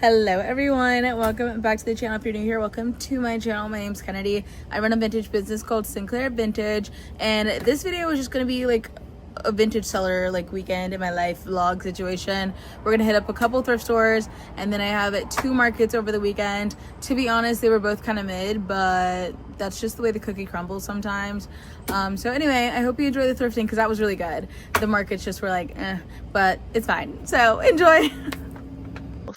Hello everyone, welcome back to the channel. If you're new here, welcome to my channel. My name's Kennedy. I run a vintage business called Sinclair Vintage, and this video is just gonna be like a vintage seller like weekend in my life vlog situation. We're gonna hit up a couple thrift stores, and then I have 2 markets over the weekend. To be honest, they were both kind of mid, but that's just the way the cookie crumbles sometimes. So anyway, I hope you enjoy the thrifting because that was really good. The markets just were like but it's fine, so enjoy.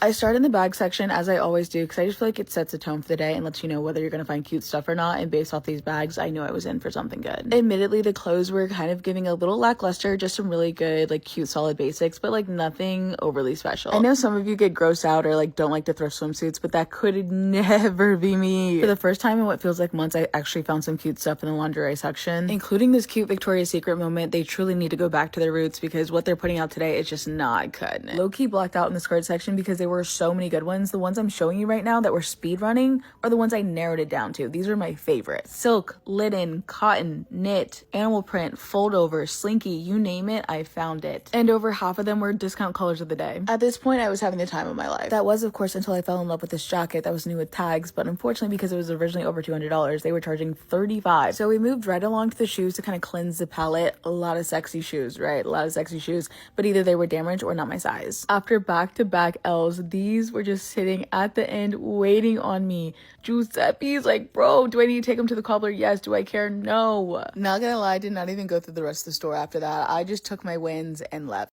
I start in the bag section as I always do because I just feel like it sets a tone for the day and lets you know whether you're going to find cute stuff or not, and based off these bags I knew I was in for something good. Admittedly, the clothes were kind of giving a little lackluster, just some really good like cute solid basics, but like nothing overly special. I know some of you get grossed out or like don't like to thrift swimsuits, but that could never be me. For the first time in what feels like months, I actually found some cute stuff in the lingerie section, including this cute Victoria's Secret moment. They truly need to go back to their roots because what they're putting out today is just not cutting it. Low-key blacked out in the skirt section because there were so many good ones. The ones I'm showing you right now that were speed running are the ones I narrowed it down to. These are my favorites. Silk, linen, cotton, knit, animal print, fold over, slinky, you name it, I found it. And over half of them were discount colors of the day. At this point, I was having the time of my life. That was, of course, until I fell in love with this jacket that was new with tags, but unfortunately, because it was originally over $200, they were charging $35. So we moved right along to the shoes to kind of cleanse the palette. A lot of sexy shoes, right? A lot of sexy shoes, but either they were damaged or not my size. After back-to-back L's, these were just sitting at the end waiting on me. Giuseppe's like, bro, do I need to take them to the cobbler? Yes. Do I care? No. Not gonna lie, I did not even go through the rest of the store after that. I just took my wins and left.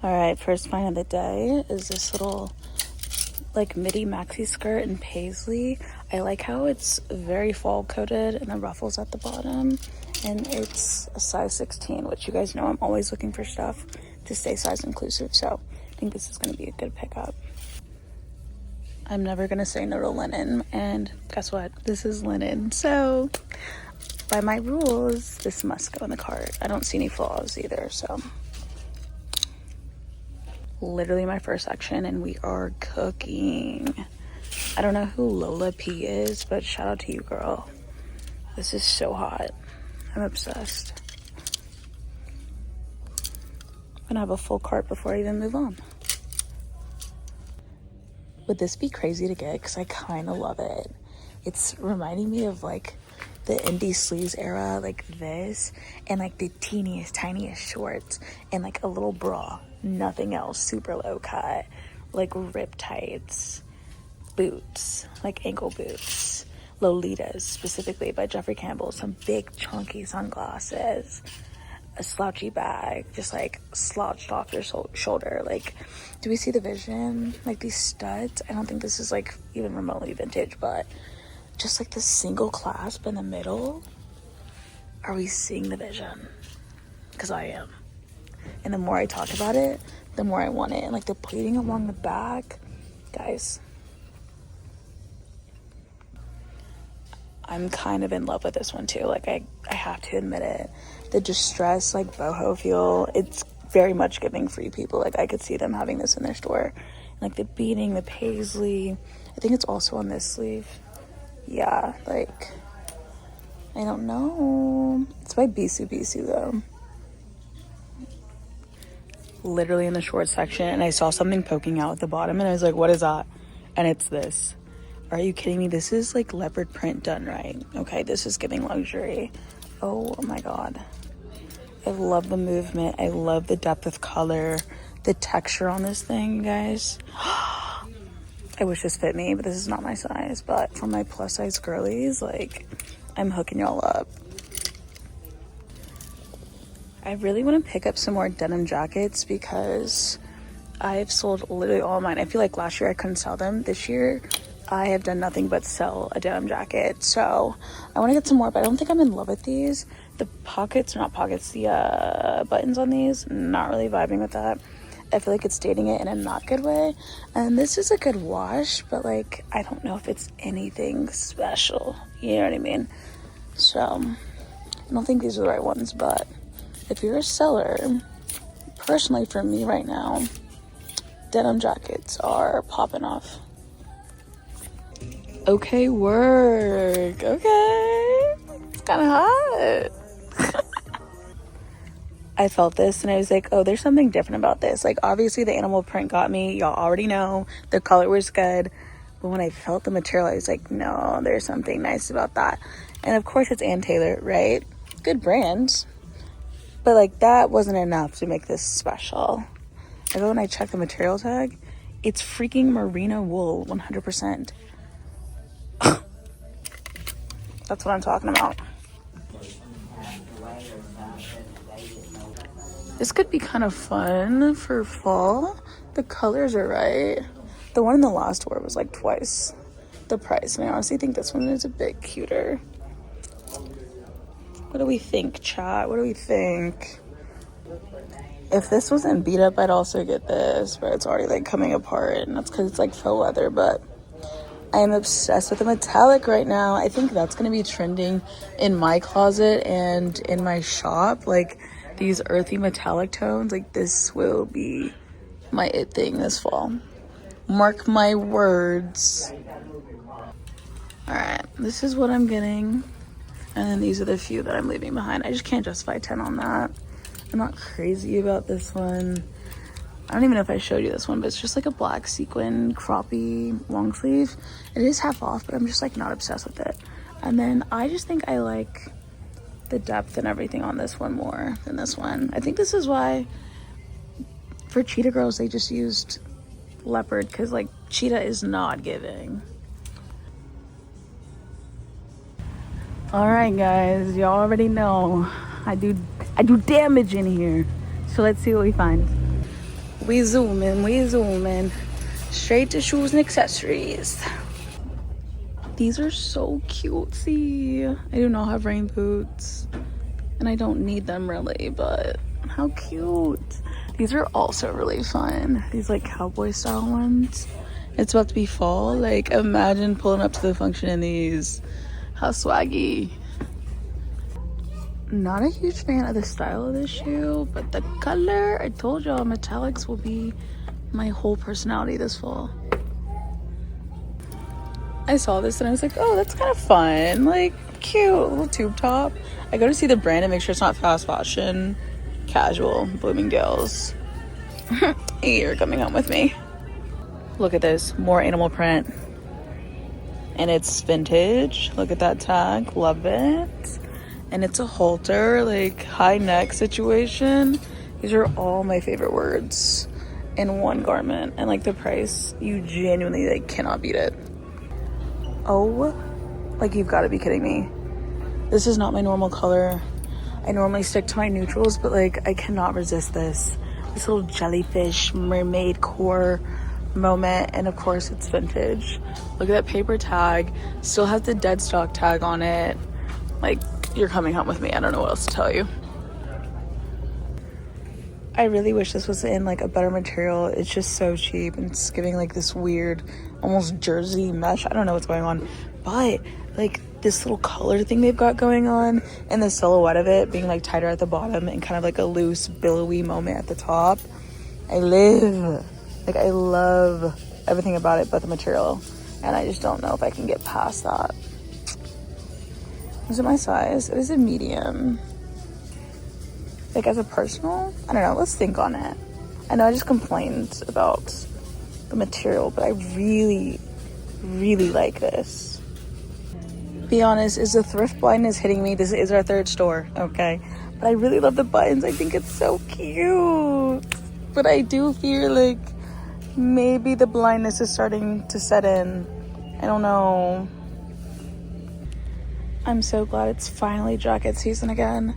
Alright, first find of the day is this little like midi maxi skirt in paisley. I like how it's very fall coated and the ruffles at the bottom, and it's a size 16, which you guys know I'm always looking for stuff to stay size inclusive, so I think this is going to be a good pickup. I'm never going to say no to linen, and guess what? This is linen, so by my rules, this must go in the cart. I don't see any flaws either, so literally my first section, and we are cooking. I don't know who Lola P is, but shout out to you, girl. This is so hot. I'm obsessed. I'm gonna have a full cart before I even move on. Would this be crazy to get? Because I kind of love it. It's reminding me of like the indie sleeves era, like this, and like the teeniest, tiniest shorts, and like a little bra. Nothing else. Super low cut, like rip tights, boots, like ankle boots. Lolitas, specifically by Jeffrey Campbell. Some big chunky sunglasses. A slouchy bag, just like slouched off your shoulder. Like, do we see the vision? Like these studs, I don't think this is like even remotely vintage, but just like the single clasp in the middle. Are we seeing the vision? Because I am. And the more I talk about it, the more I want it. And like the pleating along the back, guys, I'm kind of in love with this one too. Like I have to admit it. The distress, like boho feel, it's very much giving Free People. Like I could see them having this in their store. Like the beading, the paisley. I think it's also on this sleeve. Yeah, like I don't know. It's by Bisou Bisou though. Literally in the short section, and I saw something poking out at the bottom, and I was like, what is that? And it's this. Are you kidding me? This is like leopard print done right. Okay, this is giving luxury. Oh my god. I love the movement. I love the depth of color. The texture on this thing, guys. I wish this fit me, but this is not my size. But for my plus size girlies, like, I'm hooking y'all up. I really want to pick up some more denim jackets because I've sold literally all mine. I feel like last year I couldn't sell them. This year I have done nothing but sell a denim jacket. So I want to get some more, but I don't think I'm in love with these. The pockets, not pockets, the buttons on these, not really vibing with that. I feel like it's dating it in a not good way. And this is a good wash, but like, I don't know if it's anything special. You know what I mean? So I don't think these are the right ones, but if you're a seller, personally for me right now, denim jackets are popping off. Okay, work. Okay. It's kind of hot. I felt this and I was like, oh, there's something different about this. Like, obviously the animal print got me. Y'all already know the color was good. But when I felt the material, I was like, no, there's something nice about that. And of course it's Ann Taylor, right? Good brand. But like, that wasn't enough to make this special. I go and I check the material tag. It's freaking merino wool, 100%. That's what I'm talking about. This could be kind of fun for fall. The colors are right. The one in the last store was like twice the price. And I honestly think this one is a bit cuter. What do we think, chat? What do we think? If this wasn't beat up, I'd also get this, but it's already like coming apart, and that's because it's like faux leather. But I am obsessed with the metallic right now. I think that's going to be trending in my closet and in my shop. Like these earthy metallic tones, like this will be my it thing this fall. Mark my words. All right, this is what I'm getting. And then these are the few that I'm leaving behind. I just can't justify 10 on that. I'm not crazy about this one. I don't even know if I showed you this one, but it's just like a black sequin croppy long sleeve. It is half off, but I'm just like not obsessed with it. And then I just think I like the depth and everything on this one more than this one. I think this is why for cheetah girls, they just used leopard, because like cheetah is not giving. All right, guys, y'all already know I do damage in here. So let's see what we find. We zoom in. Straight to shoes and accessories. These are so cutesy. I do not have rain boots, and I don't need them really, but how cute. These are also really fun. These like cowboy style ones. It's about to be fall. Like, imagine pulling up to the function in these. How swaggy. Not a huge fan of the style of this shoe, but the color, I told y'all metallics will be my whole personality this fall. I saw this and I was like, oh, that's kind of fun. Like, cute, little tube top. I go to see the brand and make sure it's not fast fashion, casual, Bloomingdale's. You're coming home with me. Look at this, more animal print. And it's vintage. Look at that tag, love it. And it's a halter, like high neck situation. These are all my favorite words in one garment. And like the price, you genuinely like cannot beat it. Oh, like you've got to be kidding me. This is not my normal color. I normally stick to my neutrals, but like I cannot resist this. This little jellyfish mermaid core moment. And of course it's vintage. Look at that paper tag. Still has the dead stock tag on it. Like, you're coming home with me. I don't know what else to tell you. I really wish this was in like a better material. It's just so cheap, and it's giving like this weird almost jersey mesh. I don't know what's going on, but like this little color thing they've got going on, and the silhouette of it being like tighter at the bottom and kind of like a loose billowy moment at the top. I love everything about it but the material, and I just don't know if I can get past that. Is it my size? It is a medium. Like as a personal, I don't know, let's think on it. I know I just complained about the material, but I really, really like this. Be honest, is the thrift blindness hitting me? This is our third store, okay? But I really love the buttons. I think it's so cute. But I do fear like maybe the blindness is starting to set in. I don't know. I'm so glad it's finally jacket season again.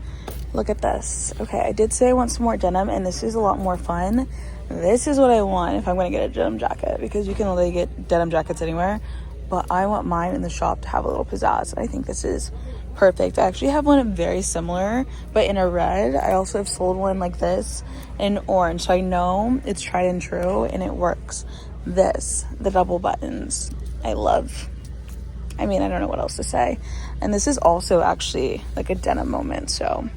Look at this. Okay, I did say I want some more denim, and this is a lot more fun. This is what I want if I'm going to get a denim jacket, because you can only get denim jackets anywhere. But I want mine in the shop to have a little pizzazz. I think this is perfect. I actually have one very similar, but in a red. I also have sold one like this in orange, so I know it's tried and true, and it works. This, the double buttons, I love. I mean, I don't know what else to say. And this is also actually like a denim moment, so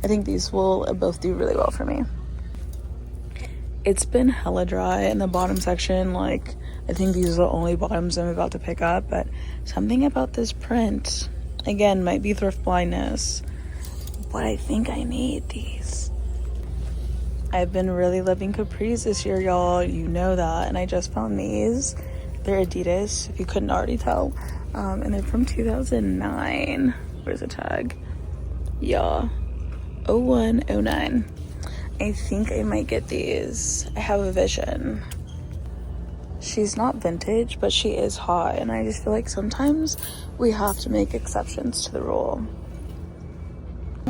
I think these will both do really well for me. It's been hella dry in the bottom section. Like, I think these are the only bottoms I'm about to pick up, but something about this print, again, might be thrift blindness, but I think I need these. I've been really loving capris this year, y'all. You know that. And I just found these. They're Adidas, if you couldn't already tell. And they're from 2009. Where's the tag? Yeah. 0109. I think I might get these. I have a vision. She's not vintage, but she is hot. And I just feel like sometimes we have to make exceptions to the rule.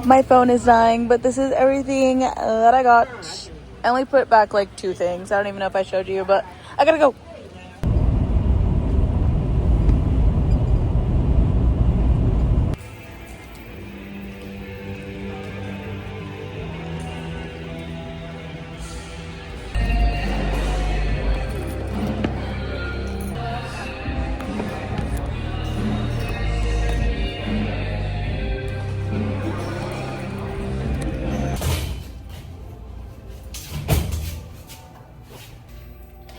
My phone is dying, but this is everything that I got. I only put back like 2 things. I don't even know if I showed you, but I gotta go.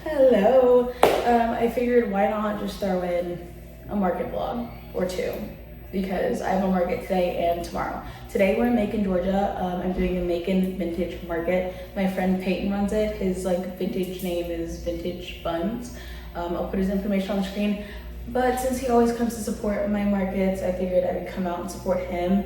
Hello. I figured why not just throw in a market vlog or 2 because I have a market today and tomorrow. Today we're in Macon, Georgia. I'm doing the Macon Vintage Market. My friend Peyton runs it. His like vintage name is Vintage Buns. I'll put his information on the screen. But since he always comes to support my markets, I figured I would come out and support him.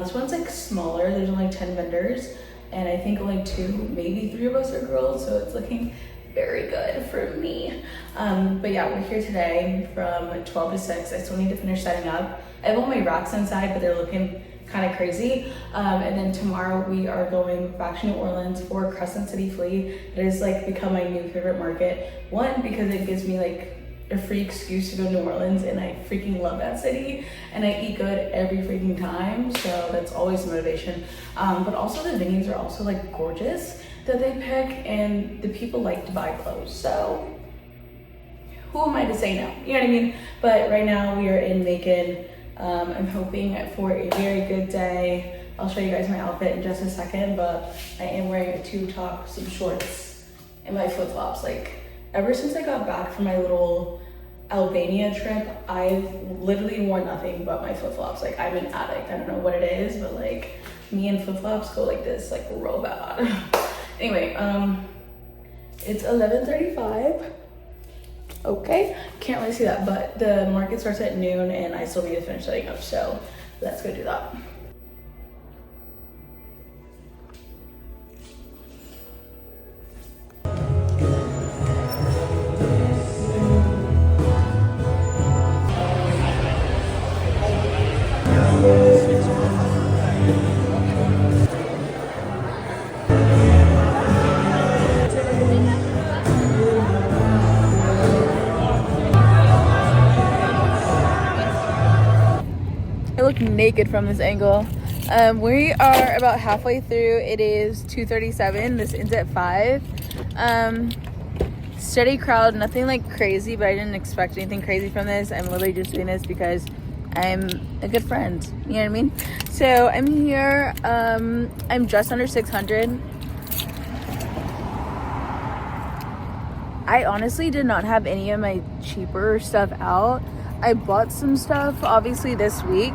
This one's like smaller. There's only 10 vendors and I think only 2, maybe 3 of us are girls. So it's looking very good for me. But yeah, we're here today from 12 to 6. I still need to finish setting up. I have all my racks inside, but they're looking kind of crazy. And then tomorrow we are going back to New Orleans for Crescent City Flea. It has like become my new favorite market. One, because it gives me like a free excuse to go to New Orleans, and I freaking love that city, and I eat good every freaking time, so that's always a motivation. But also the venues are also like gorgeous that they pick, and the people like to buy clothes, so who am I to say no? You know what I mean? But right now we are in Macon. I'm hoping for a very good day. I'll show you guys my outfit in just a second, but I am wearing a tube top, some shorts, and my flip-flops. Like, ever since I got back from my little Albania trip, I've literally worn nothing but my flip-flops. Like, I'm an addict. I don't know what it is, but like, me and flip-flops go like this, like real bad. Anyway, it's 11:35. Okay, can't really see that, but the market starts at noon and I still need to finish setting up, so let's go do that. I look naked from this angle. We are about halfway through. It is 2:37. This ends at 5. Steady crowd, nothing like crazy, but I didn't expect anything crazy from this. I'm literally just doing this because I'm a good friend. You know what I mean? So I'm here. I'm just under 600. I honestly did not have any of my cheaper stuff out. I bought some stuff obviously this week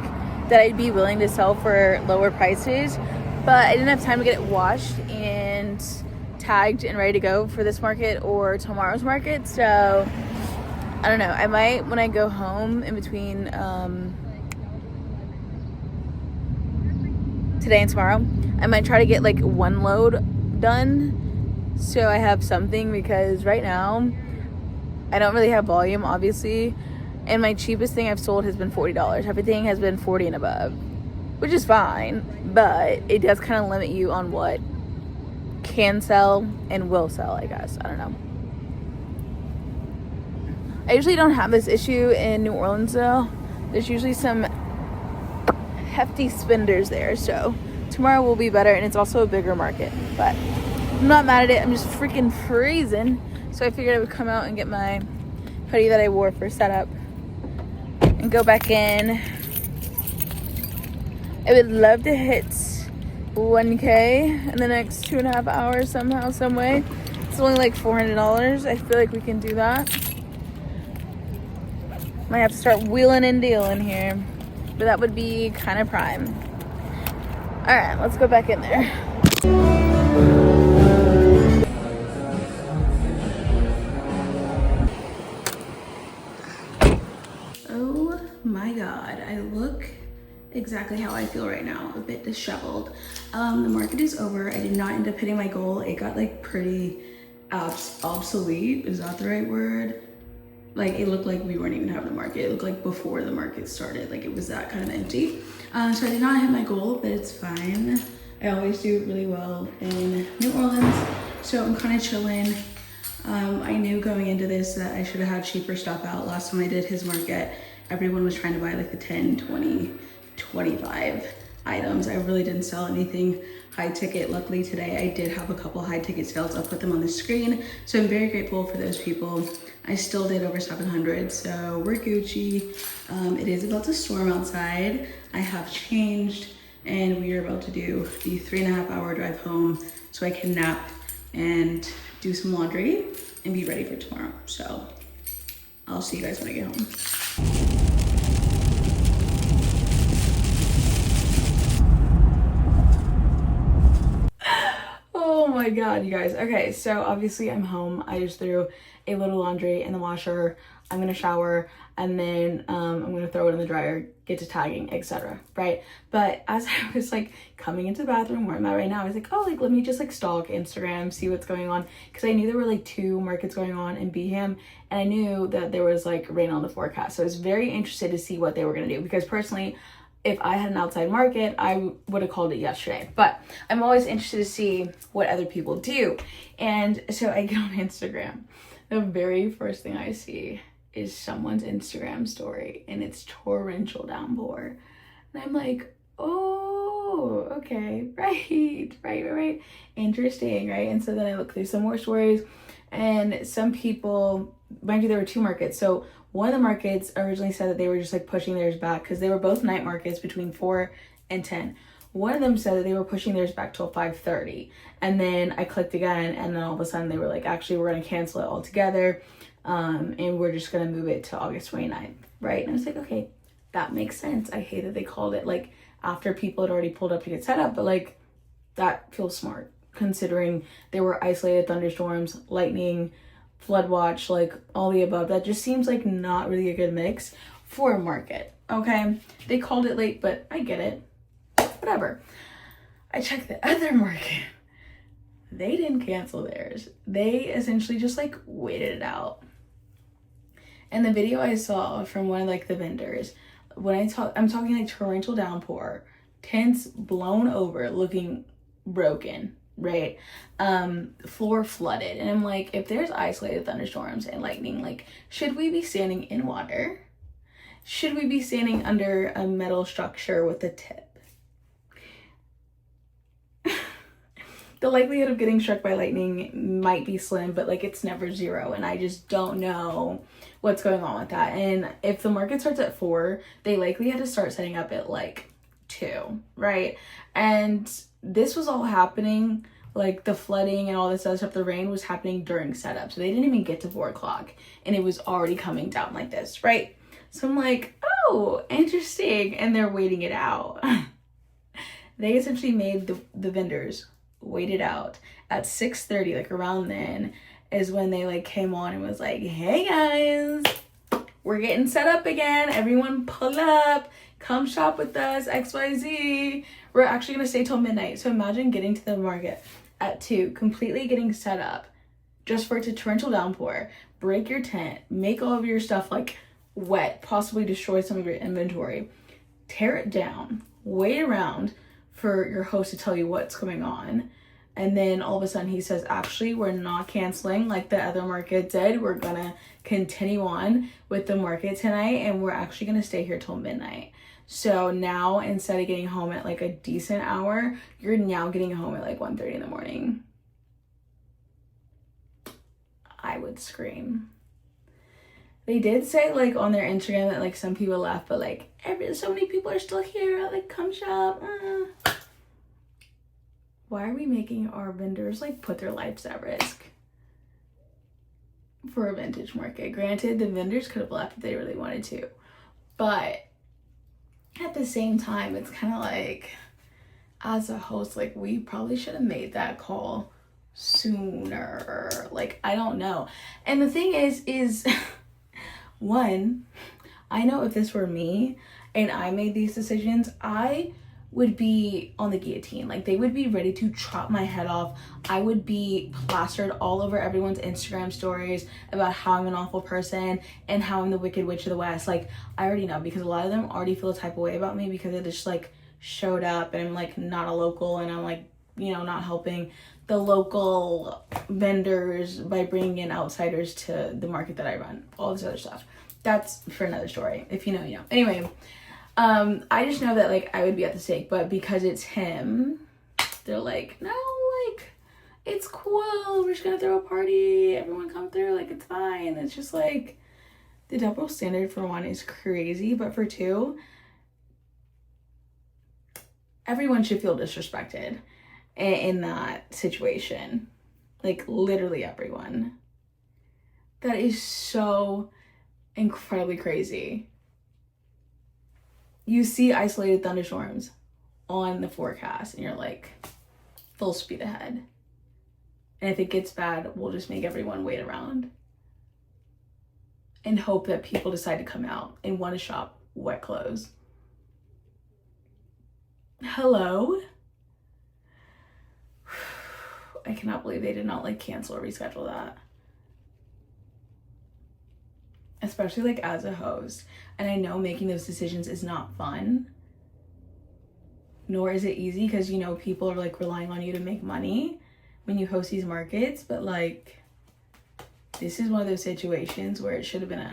that I'd be willing to sell for lower prices, but I didn't have time to get it washed and tagged and ready to go for this market or tomorrow's market. So I don't know, I might, when I go home in between today and tomorrow, I might try to get like 1 load done so I have something, because right now I don't really have volume obviously. And my cheapest thing I've sold has been $40. Everything has been 40 and above, which is fine, but it does kind of limit you on what can sell and will sell, I guess. I don't know. I usually don't have this issue in New Orleans though. There's usually some hefty spenders there, so tomorrow will be better, and it's also a bigger market, but I'm not mad at it. I'm just freaking freezing, so I figured I would come out and get my hoodie that I wore for setup and go back in. I would love to hit 1K in the next 2.5 hours somehow, some way. It's only like $400. I feel like we can do that. Might have to start wheeling and dealing here, but that would be kind of prime. All right, let's go back in there. exactly how I feel right now, a bit disheveled. The market is over. I did not end up hitting my goal. It got like pretty obsolete. Is that the right word? Like it looked like we weren't even having a market. It looked like before the market started, like it was that kind of empty. So I did not hit my goal, but it's fine. I always do really well in New Orleans, so I'm kind of chilling. I knew going into this that I should have had cheaper stuff out. Last time I did his market, everyone was trying to buy like the 10, 20, 25 items. I really didn't sell anything high ticket. Luckily today I did have a couple high ticket sales. I'll put them on the screen. So I'm very grateful for those people. I still did over 700, so we're Gucci. It is about to storm outside. I have changed and we are about to do the 3.5 hour drive home so I can nap and do some laundry and be ready for tomorrow. So I'll see you guys when I get home. Oh my God, you guys. Okay, so obviously I'm home. I just threw a little laundry in the washer. I'm gonna shower and then I'm gonna throw it in the dryer, get to tagging, etc. Right? But as I was like coming into the bathroom where I'm at right now, I was like, oh, like let me just like stalk Instagram, see what's going on, because I knew there were like 2 markets going on in Beham, and I knew that there was like rain on the forecast. So I was very interested to see what they were gonna do, because personally, if I had an outside market, I would have called it yesterday. But I'm always interested to see what other people do. And so I get on Instagram. The very first thing I see is someone's Instagram story, and it's torrential downpour. And I'm like, oh, okay, right. Interesting, right? And so then I look through some more stories, and some people, mind you, there were 2 markets. So one of the markets originally said that they were just like pushing theirs back because they were both night markets between 4 and 10. One of them said that they were pushing theirs back till 5:30. And then I clicked again, and then all of a sudden they were like, actually, we're going to cancel it altogether. And we're just going to move it to August 29th. Right. And I was like, okay, that makes sense. I hate that they called it like after people had already pulled up to get set up, but like that feels smart considering there were isolated thunderstorms, lightning, flood watch, like all the above. That just seems like not really a good mix for a market. Okay, they called it late, but I get it, whatever. I checked the other market. They didn't cancel theirs. They essentially just like waited it out. And the video I saw from one of like the vendors, I'm talking like torrential downpour, tents blown over, looking broken, right? Floor flooded. And I'm like, if there's isolated thunderstorms and lightning, like, should we be standing in water? Should we be standing under a metal structure with a tip? The likelihood of getting struck by lightning might be slim, but like it's never 0. And I just don't know what's going on with that. And if the market starts at 4, they likely had to start setting up at like 2, right? And this was all happening, like the flooding and all this other stuff, the rain was happening during setup. So they didn't even get to 4 o'clock and it was already coming down like this, right? So I'm like, oh, interesting. And they're waiting it out. They essentially made the vendors wait it out. At 6:30, like around then, is when they like came on and was like, hey guys, we're getting set up again. Everyone pull up, come shop with us, XYZ. We're actually gonna stay till midnight. So imagine getting to the market at 2, completely getting set up just for it to torrential downpour, break your tent, make all of your stuff like wet, possibly destroy some of your inventory, tear it down, wait around for your host to tell you what's going on, and then all of a sudden he says, actually, we're not canceling like the other market did. We're gonna continue on with the market tonight, and we're actually gonna stay here till midnight. So now instead of getting home at like a decent hour, you're now getting home at like 1:30 in the morning. I would scream. They did say like on their Instagram that like some people left, but like so many people are still here. Like, come shop. Why are we making our vendors like put their lives at risk for a vintage market? Granted, the vendors could have left if they really wanted to, but at the same time, it's kind of like, as a host, like we probably should have made that call sooner. Like, I don't know. And the thing is one, I know if this were me and I made these decisions, I would be on the guillotine. Like, they would be ready to chop my head off. I would be plastered all over everyone's Instagram stories about how I'm an awful person and how I'm the Wicked Witch of the West. Like, I already know, because a lot of them already feel a type of way about me because I just like showed up and I'm like not a local, and I'm like, you know, not helping the local vendors by bringing in outsiders to the market that I run. All this other stuff. That's for another story. If you know, you know. Anyway, I just know that like I would be at the stake, but because it's him, they're like, no, like, it's cool, we're just gonna throw a party, everyone come through, like, it's fine. It's just like, the double standard for one is crazy, but for two, everyone should feel disrespected in that situation. Like, literally everyone. That is so incredibly crazy. You see isolated thunderstorms on the forecast and you're like, full speed ahead. And if it gets bad, we'll just make everyone wait around and hope that people decide to come out and want to shop wet clothes. Hello? I cannot believe they did not like cancel or reschedule that. Especially like as a host. And I know making those decisions is not fun, nor is it easy, because, you know, people are like relying on you to make money when you host these markets. But like, this is one of those situations where it should have been a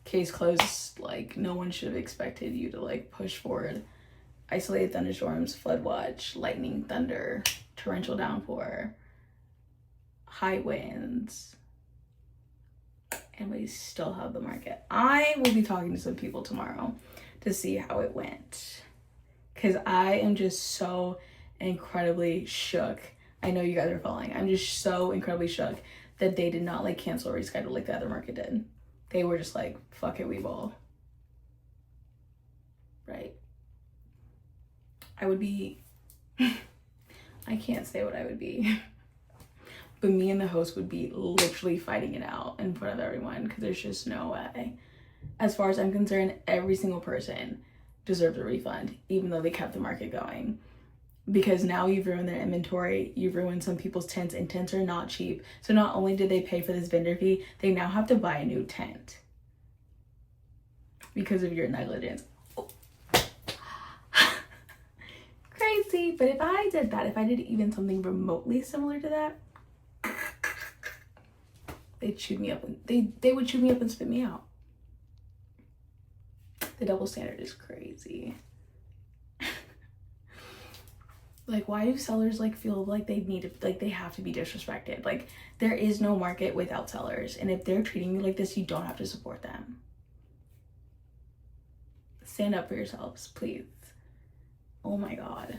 case closed. Like, no one should have expected you to like push forward isolated thunderstorms, flood watch, lightning, thunder, torrential downpour, high winds, and we still have the market. I will be talking to some people tomorrow to see how it went, because I am just so incredibly shook. I know you guys are following. I'm just so incredibly shook that they did not like cancel or reschedule like the other market did. They were just like, fuck it, we ball. Right. I would be, I can't say what I would be, but me and the host would be literally fighting it out in front of everyone, because there's just no way. As far as I'm concerned, every single person deserves a refund, even though they kept the market going. Because now you've ruined their inventory, you've ruined some people's tents, and tents are not cheap. So not only did they pay for this vendor fee, they now have to buy a new tent because of your negligence. Crazy. But if I did that, if I did even something remotely similar to that, they'd chew me up, and they would chew me up and spit me out. The double standard is crazy. Like, why do sellers like feel like they need to, like, they have to be disrespected? Like, there is no market without sellers, and if they're treating you like this, you don't have to support them. Stand up for yourselves, please. Oh my God.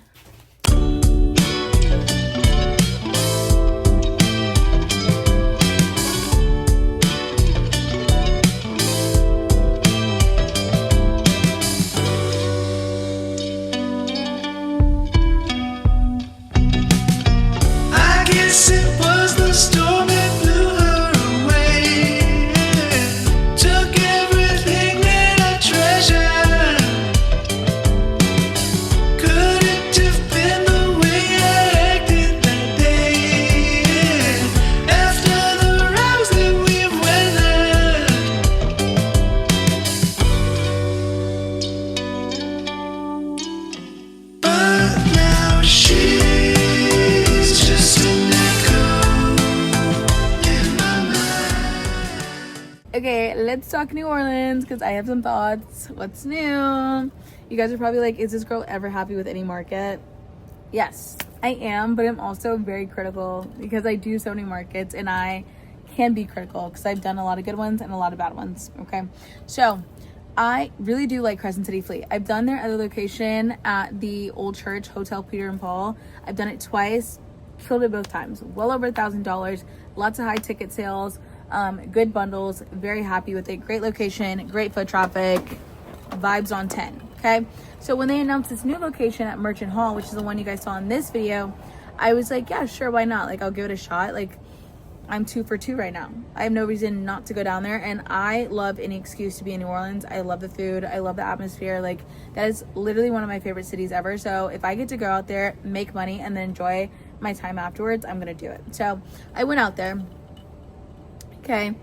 Okay, let's talk New Orleans, because I have some thoughts. What's new? You guys are probably like, is this girl ever happy with any market? Yes, I am, but I'm also very critical because I do so many markets, and I can be critical because I've done a lot of good ones and a lot of bad ones, okay? So I really do like Crescent City Fleet. I've done their other location at the Old Church, Hotel Peter and Paul. I've done it twice, killed it both times. Well over $1,000, lots of high ticket sales. Good bundles, very happy with it. Great location, great foot traffic, vibes on 10. Okay, so when they announced this new location at Merchant Hall, which is the one you guys saw in this video, I was like, yeah, sure, why not? Like, I'll give it a shot. Like, I'm 2 for 2 right now. I have no reason not to go down there, and I love any excuse to be in New Orleans. I love the food. I love the atmosphere. Like, that is literally one of my favorite cities ever. So if I get to go out there, make money, and then enjoy my time afterwards, I'm gonna do it. So I went out there. Okay,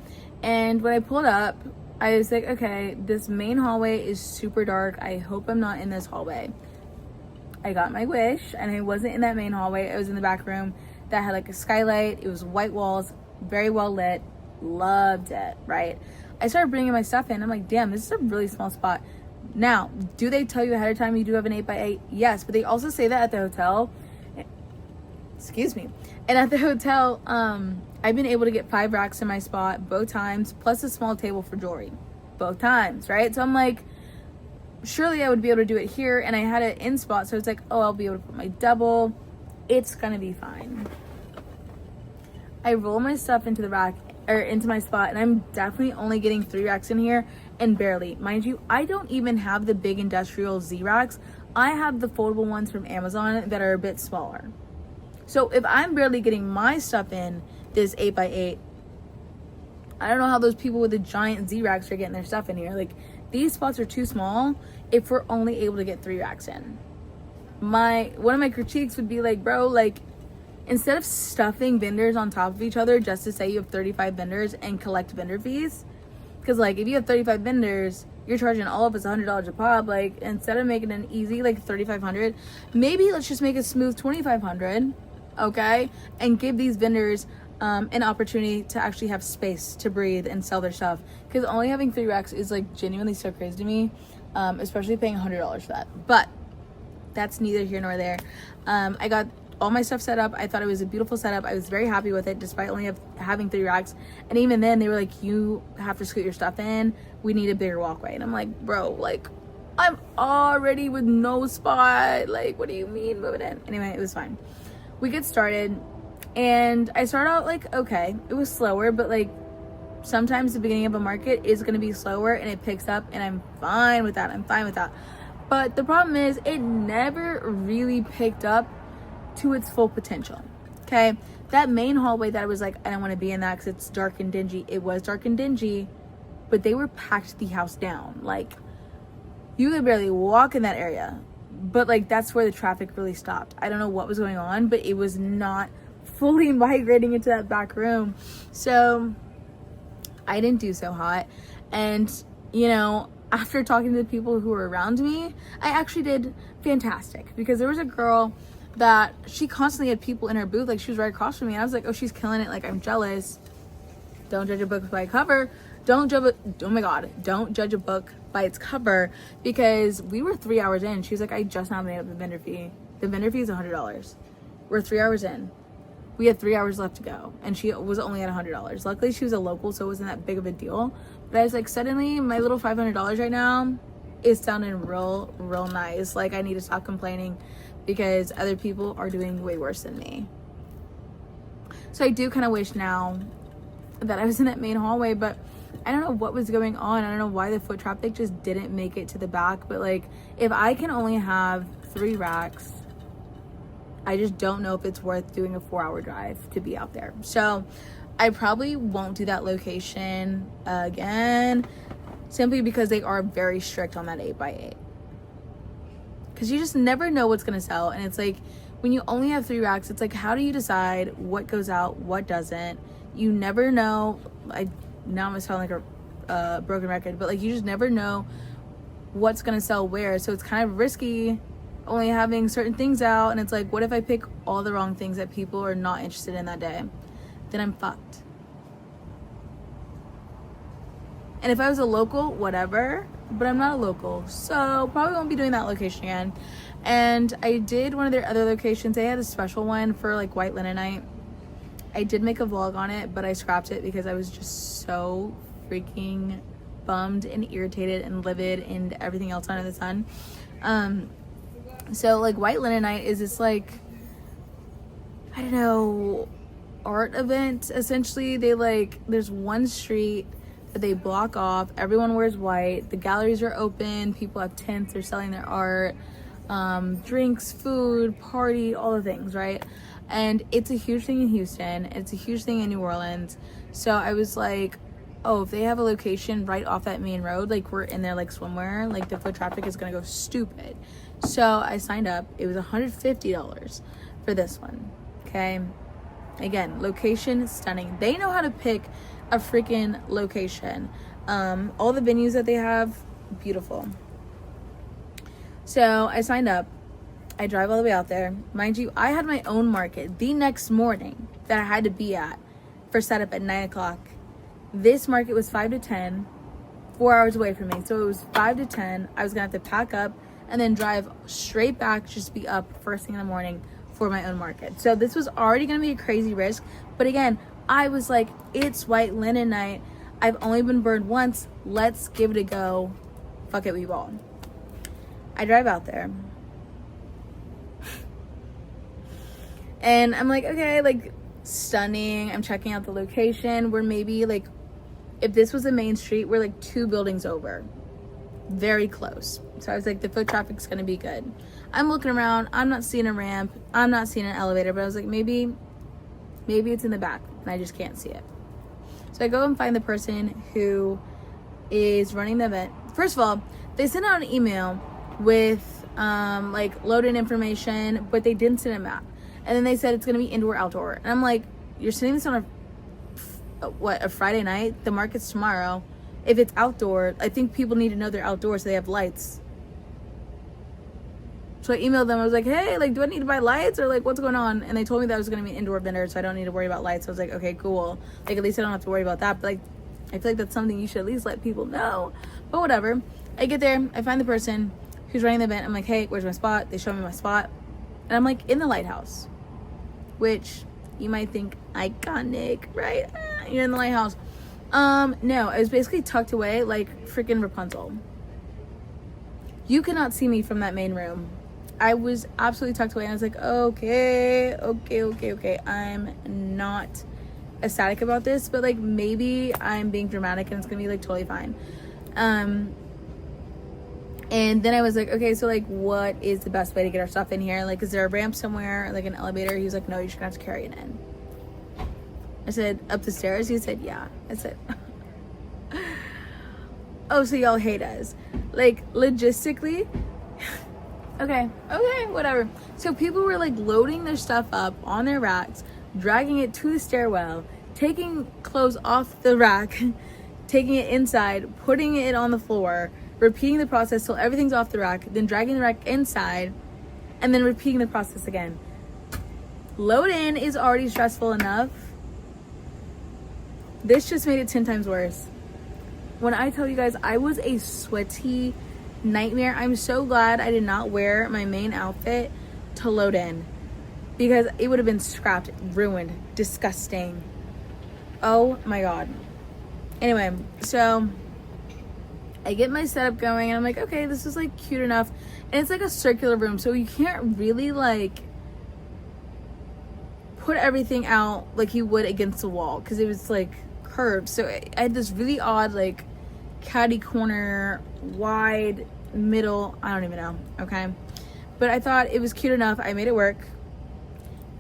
and when I pulled up, I was like, okay, this main hallway is super dark. I hope I'm not in this hallway. I got my wish, and I wasn't in that main hallway. I was in the back room that had like a skylight. It was white walls, very well lit. Loved it, right? I started bringing my stuff in. I'm like, damn, this is a really small spot. Now, do they tell you ahead of time you do have an 8x8? Yes, but they also say that at the hotel. Excuse me. And at the hotel, I've been able to get 5 racks in my spot both times, plus a small table for jewelry both times, right? So I'm like, surely I would be able to do it here. And I had it in spot, so it's like, oh, I'll be able to put my double. It's gonna be fine. I roll my stuff into the rack, or into my spot, and I'm definitely only getting 3 racks in here, and barely. Mind you, I don't even have the big industrial Z racks. I have the foldable ones from Amazon that are a bit smaller. So if I'm barely getting my stuff in this 8x8, I don't know how those people with the giant Z racks are getting their stuff in here. Like, these spots are too small if we're only able to get 3 racks in. One of my critiques would be like, bro, like, instead of stuffing vendors on top of each other just to say you have 35 vendors and collect vendor fees, because like, if you have 35 vendors, you're charging all of us $100 a pop. Like, instead of making an easy like $3,500, maybe let's just make a smooth $2,500, okay, and give these vendors an opportunity to actually have space to breathe and sell their stuff. Because only having 3 racks is like genuinely so crazy to me, especially paying $100 for that. But that's neither here nor there. I got all my stuff set up. I thought it was a beautiful setup. I was very happy with it, despite only having 3 racks. And even then, they were like, you have to scoot your stuff in. We need a bigger walkway. And I'm like, bro, like, I'm already with no spot. Like, what do you mean moving in? Anyway, it was fine. We get started, and I started out like, okay, it was slower, but like, sometimes the beginning of a market is going to be slower, and it picks up, and I'm fine with that. I'm fine with that. But the problem is, it never really picked up to its full potential. Okay, that main hallway that I was like, I don't want to be in that because it's dark and dingy. It was dark and dingy, but they were packed the house down. Like, you could barely walk in that area. But like, that's where the traffic really stopped. I don't know what was going on, but it was not fully migrating into that back room. So I didn't do so hot. And you know, after talking to the people who were around me, I actually did fantastic, because there was a girl that she constantly had people in her booth. Like, she was right across from me, and I was like, oh, she's killing it. Like, I'm jealous. Don't judge a book by its cover. Don't judge a book by its cover, because we were 3 hours in. She was like, I just now made up the vendor fee. The vendor fee is $100. We're 3 hours in. We had 3 hours left to go, and she was only at $100. Luckily, she was a local, so it wasn't that big of a deal. But I was like, suddenly, my little $500 right now is sounding real nice. Like, I need to stop complaining, because other people are doing way worse than me. So I do kind of wish now that I was in that main hallway, but I don't know what was going on. I don't know why the foot traffic just didn't make it to the back. But like, if I can only have 3 racks, I just don't know if it's worth doing a 4-hour drive to be out there. So I probably won't do that location again, simply because they are very strict on that 8x8. Because you just never know what's going to sell. And it's like, when you only have 3 racks, it's like, how do you decide what goes out, what doesn't? You never know. Now I'm going to sound like a broken record, but like, you just never know what's going to sell where. So it's kind of risky only having certain things out. And it's like, what if I pick all the wrong things that people are not interested in that day? Then I'm fucked. And if I was a local, whatever, but I'm not a local, so probably won't be doing that location again. And I did one of their other locations. They had a special one for like white linen night. I did make a vlog on it, but I scrapped it because I was just so freaking bummed and irritated and livid and everything else under the sun. So like white linen night is this like, I don't know, art event essentially. They like, there's one street that they block off. Everyone wears white. The galleries are open. People have tents. They're selling their art, drinks, food, party, all the things, right? And it's a huge thing in Houston. It's a huge thing in New Orleans. So I was like, oh, if they have a location right off that main road, like we're in there like swimwear, like the foot traffic is gonna go stupid. So I signed up. It was $150 for this one. Okay. Again, location stunning. They know how to pick a freaking location. All the venues that they have, beautiful. So I signed up. I drive all the way out there. Mind you, I had my own market the next morning that I had to be at for setup at 9 o'clock. This market was 5 to 10, 4 hours away from me. So it was 5 to 10. I was gonna have to pack up and then drive straight back, just be up first thing in the morning for my own market. So this was already gonna be a crazy risk. But again, I was like, it's white linen night. I've only been burned once. Let's give it a go. Fuck it, we ball. I drive out there. And I'm like, okay, like stunning. I'm checking out the location. We're maybe like, if this was a main street, we're like 2 buildings over. Very close. So I was like, the foot traffic's gonna be good. I'm looking around. I'm not seeing a ramp. I'm not seeing an elevator, but I was like, maybe it's in the back and I just can't see it. So I go and find the person who is running the event. First of all, they sent out an email with like load-in information, but they didn't send a map. And then they said it's gonna be indoor, outdoor. And I'm like, you're sending this on a Friday night? The market's tomorrow. If it's outdoor, I think people need to know they're outdoors so they have lights. So I emailed them. I was like, hey, like, do I need to buy lights or like what's going on? And they told me that I was going to be an indoor vendor, so I don't need to worry about lights. So I was like, okay, cool. Like, at least I don't have to worry about that. But like, I feel like that's something you should at least let people know. But whatever. I get there. I find the person who's running the event. I'm like, hey, where's my spot? They show me my spot. And I'm like in the lighthouse, which you might think iconic, right? You're in the lighthouse. No, I was basically tucked away like freaking Rapunzel. You cannot see me from that main room. I was absolutely tucked away and I was like, okay. I'm not ecstatic about this, but like maybe I'm being dramatic and it's gonna be like totally fine. And then I was like, okay, so like what is the best way to get our stuff in here? Like, is there a ramp somewhere, like an elevator? He was like, no, you're just gonna have to carry it in. I said, up the stairs? He said, yeah. I said, oh, so y'all hate us. Like, logistically, okay, whatever. So people were like loading their stuff up on their racks, dragging it to the stairwell, taking clothes off the rack, taking it inside, putting it on the floor, repeating the process till everything's off the rack, then dragging the rack inside, and then repeating the process again. Load in is already stressful enough. This just made it 10 times worse. When I tell you guys, I was a sweaty nightmare. I'm so glad I did not wear my main outfit to load in because it would have been scrapped, ruined, disgusting. Oh my God. Anyway, so I get my setup going and I'm like, okay, this is like cute enough. And it's like a circular room, so you can't really like put everything out like you would against the wall because it was like curved. So I had this really odd like catty corner, wide middle, I don't even know, okay? But I thought it was cute enough. I made it work.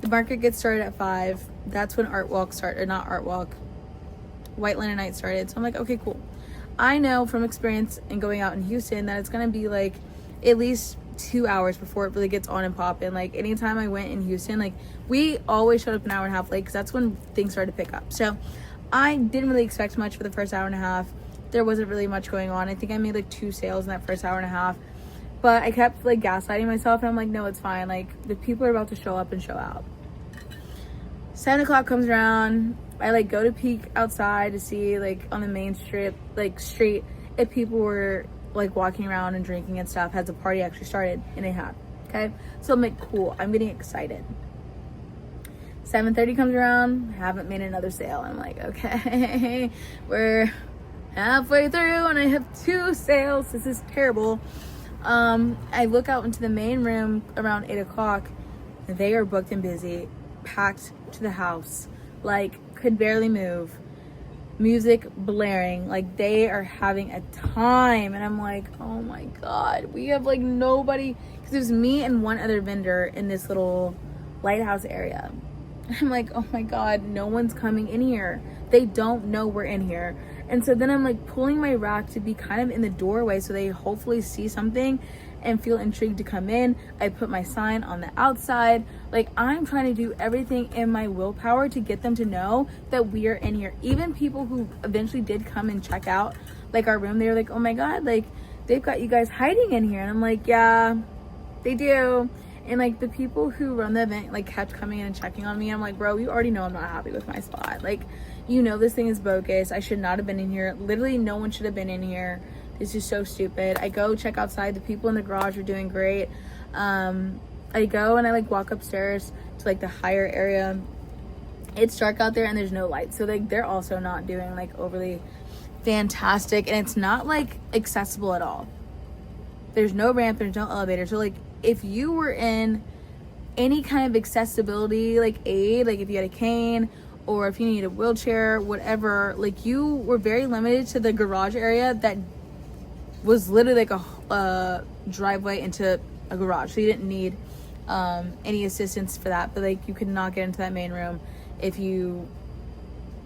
The market gets started at 5. That's when Art Walk started, or not Art Walk, White Linen Night started. So I'm like, okay, cool. I know from experience in going out in Houston that it's gonna be like at least 2 hours before it really gets on and popping. Like anytime I went in Houston, like we always showed up an hour and a half late because that's when things started to pick up. So I didn't really expect much for the first hour and a half. There wasn't really much going on. I think I made like 2 sales in that first hour and a half, but I kept like gaslighting myself and I'm like, no, it's fine. Like the people are about to show up and show out. 7 o'clock comes around. I like go to peek outside to see like on the main strip, like street, if people were like walking around and drinking and stuff. Has the party actually started? And it had. Okay, so I'm like, cool, I'm getting excited. 7:30 comes around, haven't made another sale. I'm like, okay, we're halfway through and I have 2 sales. This is terrible. I look out into the main room around 8 o'clock. They are booked and busy, packed to the house, like could barely move, music blaring, like they are having a time. And I'm like, oh my God, we have like nobody, because it was me and one other vendor in this little lighthouse area. I'm like, oh my God, no one's coming in here. They don't know we're in here. And so then I'm like pulling my rack to be kind of in the doorway so they hopefully see something and feel intrigued to come in. I put my sign on the outside. Like, I'm trying to do everything in my willpower to get them to know that we are in here. Even people who eventually did come and check out like our room, they were like, oh my God, like they've got you guys hiding in here. And I'm like, yeah, they do. And like the people who run the event like kept coming in and checking on me. I'm like, bro, you already know I'm not happy with my spot. Like, you know, this thing is bogus. I should not have been in here. Literally no one should have been in here. This is so stupid. I go check outside. The people in the garage are doing great. I go and I like walk upstairs to like the higher area. It's dark out there and there's no light. So like they're also not doing like overly fantastic. And it's not like accessible at all. There's no ramp, there's no elevator. So like if you were in any kind of accessibility like aid, like if you had a cane or if you need a wheelchair, whatever, like you were very limited to the garage area that was literally like a driveway into a garage. So you didn't need any assistance for that, but like you could not get into that main room if you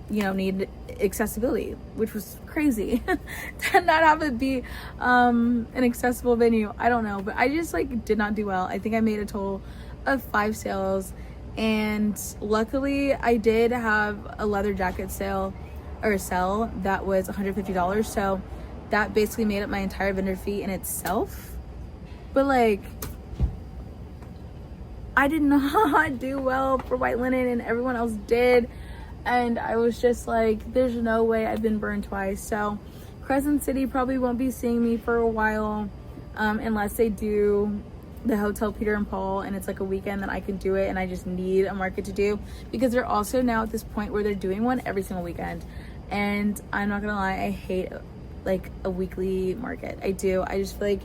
need accessibility, which was crazy to not have it be an accessible venue. I don't know, but I just like did not do well. I think I made a total of 5 sales, and luckily I did have a leather jacket sale that was $150, so that basically made up my entire vendor fee in itself. But like I did not do well for white linen and everyone else did. And I was just like, there's no way. I've been burned twice. So Crescent City probably won't be seeing me for a while unless they do the Hotel Peter and Paul and it's like a weekend that I can do it and I just need a market to do, because they're also now at this point where they're doing one every single weekend. And I'm not gonna lie, I hate like a weekly market. I do. I just feel like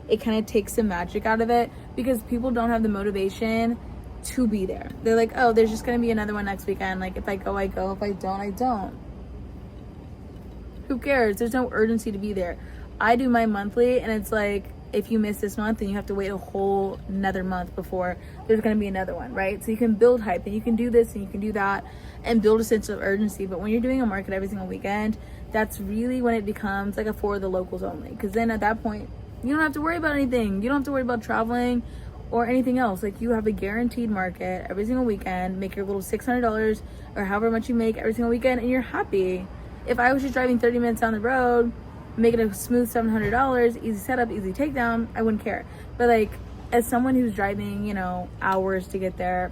it kind of takes the magic out of it because people don't have the motivation to be there. They're like, oh, there's just gonna be another one next weekend. Like if I go, I go. If I don't, I don't. Who cares? There's no urgency to be there. I do my monthly and it's like, if you miss this month, then you have to wait a whole another month before there's gonna be another one, right? So you can build hype and you can do this and you can do that and build a sense of urgency. But when you're doing a market every single weekend, that's really when it becomes like a for the locals only. Because then at that point, you don't have to worry about anything. You don't have to worry about traveling or anything else. Like you have a guaranteed market every single weekend, make your little $600 or however much you make every single weekend, and you're happy. If I was just driving 30 minutes down the road, making a smooth $700, easy setup, easy takedown, I wouldn't care. But like as someone who's driving, hours to get there,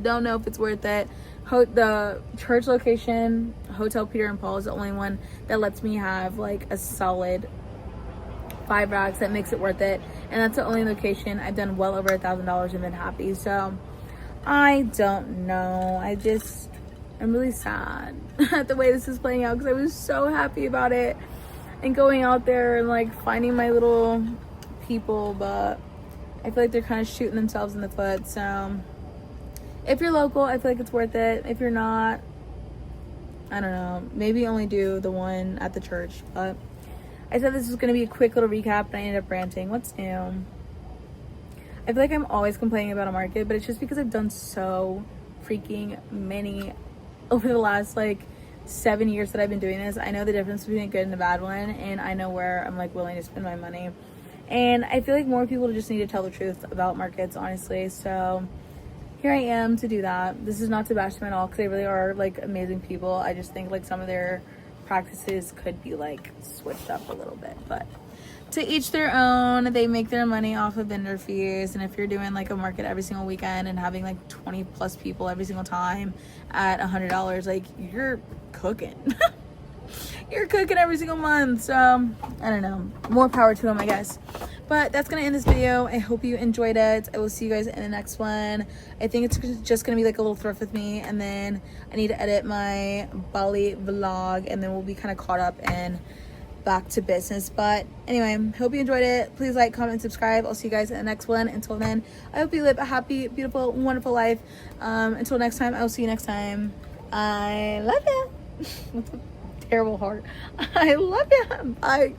don't know if it's worth it. The church location, Hotel Peter and Paul, is the only one that lets me have like a solid 5 racks that makes it worth it, and that's the only location I've done well over $1,000 and been happy. So I don't know, I'm really sad at the way this is playing out because I was so happy about it and going out there and like finding my little people, but I feel like they're kind of shooting themselves in the foot. So if you're local, I feel like it's worth it. If you're not, I don't know, maybe only do the one at the church. But I said this was going to be a quick little recap, and I ended up ranting. What's new? I feel like I'm always complaining about a market, but it's just because I've done so freaking many over the last like 7 years that I've been doing this. I know the difference between a good and a bad one, and I know where I'm like willing to spend my money. And I feel like more people just need to tell the truth about markets, honestly. So here I am to do that. This is not to bash them at all because they really are like amazing people. I just think like some of their practices could be like switched up a little bit, but to each their own. They make their money off of vendor fees, and if you're doing like a market every single weekend and having like 20 plus people every single time at $100, like you're cooking. You're cooking every single month. So I don't know, more power to them, I guess. But that's gonna end this video. I hope you enjoyed it. I will see you guys in the next one. I think it's just gonna be like a little thrift with me, and then I need to edit my Bali vlog, and then we'll be kind of caught up and back to business. But anyway, hope you enjoyed it. Please like, comment, and subscribe. I'll see you guys in the next one. Until then, I hope you live a happy, beautiful, wonderful life. Until next time, I'll see you next time. I love you. Terrible heart. I love you. Bye.